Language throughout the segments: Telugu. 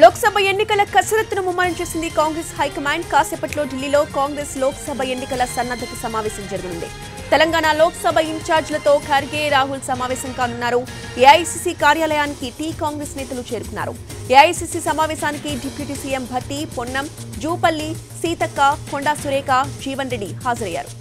లోక్సభ ఎన్నికల కసరత్తును ముమ్మరం చేసింది కాంగ్రెస్ హైకమాండ్. కాసేపట్లో ఢిల్లీలో కాంగ్రెస్ లోక్సభ ఎన్నికల సన్నద్ధత సమావేశం జరగనుంది. తెలంగాణ లోక్సభ ఇన్ఛార్జ్లతో ఖర్గే, రాహుల్ సమావేశం కానున్నారు. ఏఐసీసీ కార్యాలయానికి టీ కాంగ్రెస్ నేతలు చేరుకున్నారు. ఏఐసీసీ సమావేశానికి డిప్యూటీ సీఎం భట్టి, పొన్నం, జూపల్లి, సీతక్క, కొండా సురేఖ, జీవన్ రెడ్డి హాజరయ్యారు.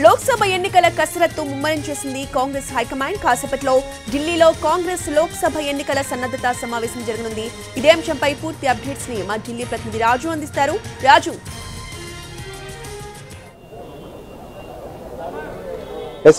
లోక్సభ ఎన్నికల కసరత్తు ముమ్మరం చేసింది కాంగ్రెస్ హైకమాండ్. కాసేపట్లో ఢిల్లీలో కాంగ్రెస్ లోక్సభ ఎన్నికల సన్నద్ధత సమావేశం జరగనుంది. ఇదే అంశంపై పూర్తి అప్డేట్స్ ని మా ఢిల్లీ ప్రతినిధి రాజు అందిస్తారు. రాజు,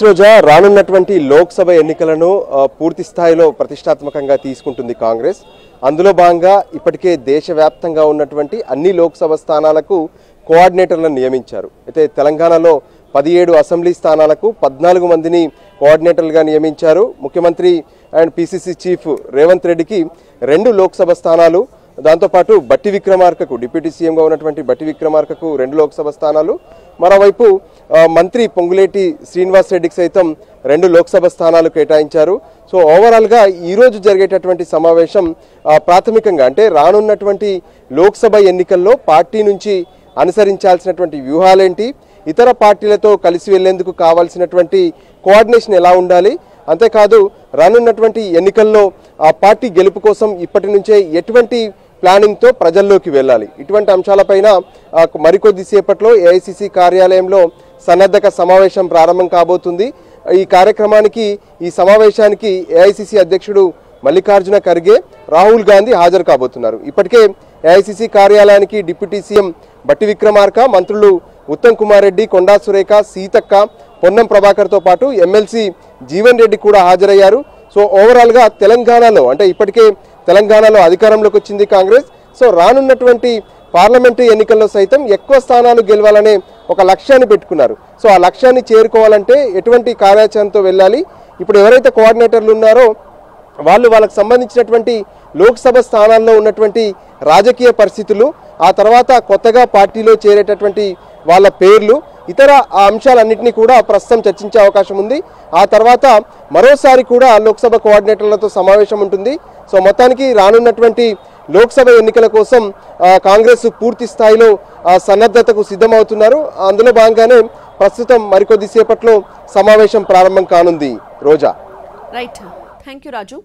రోజా, రానున్నటువంటి లోక్సభ ఎన్నికలను పూర్తి స్థాయిలో ప్రతిష్టాత్మకంగా తీసుకుంటుంది కాంగ్రెస్. అందులో భాగంగా ఇప్పటికే దేశవ్యాప్తంగా ఉన్నటువంటి అన్ని లోక్సభ స్థానాలకు కోఆర్డినేటర్లను నియమించారు. అయితే తెలంగాణలో 17 అసెంబ్లీ స్థానాలకు 14 మందిని కోఆర్డినేటర్లుగా నియమించారు. ముఖ్యమంత్రి అండ్ పిసిసి చీఫ్ రేవంత్ రెడ్డికి 2 లోక్సభ స్థానాలు, దాంతోపాటు బట్టి విక్రమార్కకు, డిప్యూటీ సీఎంగా ఉన్నటువంటి బట్టి విక్రమార్కకు 2 లోక్సభ స్థానాలు, మరోవైపు మంత్రి పొంగులేటి శ్రీనివాస్ రెడ్డికి సైతం 2 లోక్సభ స్థానాలు కేటాయించారు. సో ఓవరాల్గా ఈరోజు జరిగేటటువంటి సమావేశం ప్రాథమికంగా అంటే రానున్నటువంటి లోక్సభ ఎన్నికల్లో పార్టీ నుంచి అనుసరించాల్సినటువంటి వ్యూహాలేంటి, ఇతర పార్టీలతో కలిసి వెళ్లేందుకు కావాల్సినటువంటి కోఆర్డినేషన్ ఎలా ఉండాలి, అంతేకాదు రానున్నటువంటి ఎన్నికల్లో ఆ పార్టీ గెలుపు కోసం ఇప్పటి నుంచే ఎటువంటి ప్లానింగ్తో ప్రజల్లోకి వెళ్ళాలి, ఇటువంటి అంశాలపైన మరికొద్ది సేపట్లో ఏఐసీసీ కార్యాలయంలో సన్నద్ధక సమావేశం ప్రారంభం కాబోతుంది. ఈ కార్యక్రమానికి, ఈ సమావేశానికి ఏఐసీసీ అధ్యక్షుడు మల్లికార్జున ఖర్గే, రాహుల్ గాంధీ హాజరు కాబోతున్నారు. ఇప్పటికే ఏఐసీసీ కార్యాలయానికి డిప్యూటీ సీఎం బట్టి విక్రమార్క, మంత్రులు ఉత్తమ్ కుమార్ రెడ్డి, కొండా సురేఖ, సీతక్క, పొన్నం ప్రభాకర్తో పాటు ఎమ్మెల్సీ జీవన్ రెడ్డి కూడా హాజరయ్యారు. సో ఓవరాల్గా తెలంగాణలో అంటే ఇప్పటికే తెలంగాణలో అధికారంలోకి వచ్చింది కాంగ్రెస్. సో రానున్నటువంటి పార్లమెంటరీ ఎన్నికల్లో సైతం ఎక్కువ స్థానాలు గెలవాలనే ఒక లక్ష్యాన్ని పెట్టుకున్నారు. సో ఆ లక్ష్యాన్ని చేరుకోవాలంటే ఎటువంటి కార్యాచరణతో వెళ్ళాలి, ఇప్పుడు ఎవరైతే కోఆర్డినేటర్లు ఉన్నారో వాళ్ళకు సంబంధించినటువంటి లోక్సభ స్థానాల్లో ఉన్నటువంటి రాజకీయ పరిస్థితులు, ఆ తర్వాత కొత్తగా పార్టీలో చేరేటటువంటి వాళ్ళ పేర్లు, ఇతర అంశాలన్నింటినీ కూడా ప్రస్తుతం చర్చించే అవకాశం ఉంది. ఆ తర్వాత మరోసారి కూడా లోక్సభ కోఆర్డినేటర్లతో సమావేశం ఉంటుంది. సో మొత్తానికి రానున్నటువంటి లోక్సభ ఎన్నికల కోసం కాంగ్రెస్ పూర్తి స్థాయిలో సన్నద్ధతకు సిద్ధమవుతున్నారు. అందులో భాగంగానే ప్రస్తుతం మరికొద్దిసేపట్లో సమావేశం ప్రారంభం కానుంది. రోజా, రైట్, థ్యాంక్ యూ రాజు.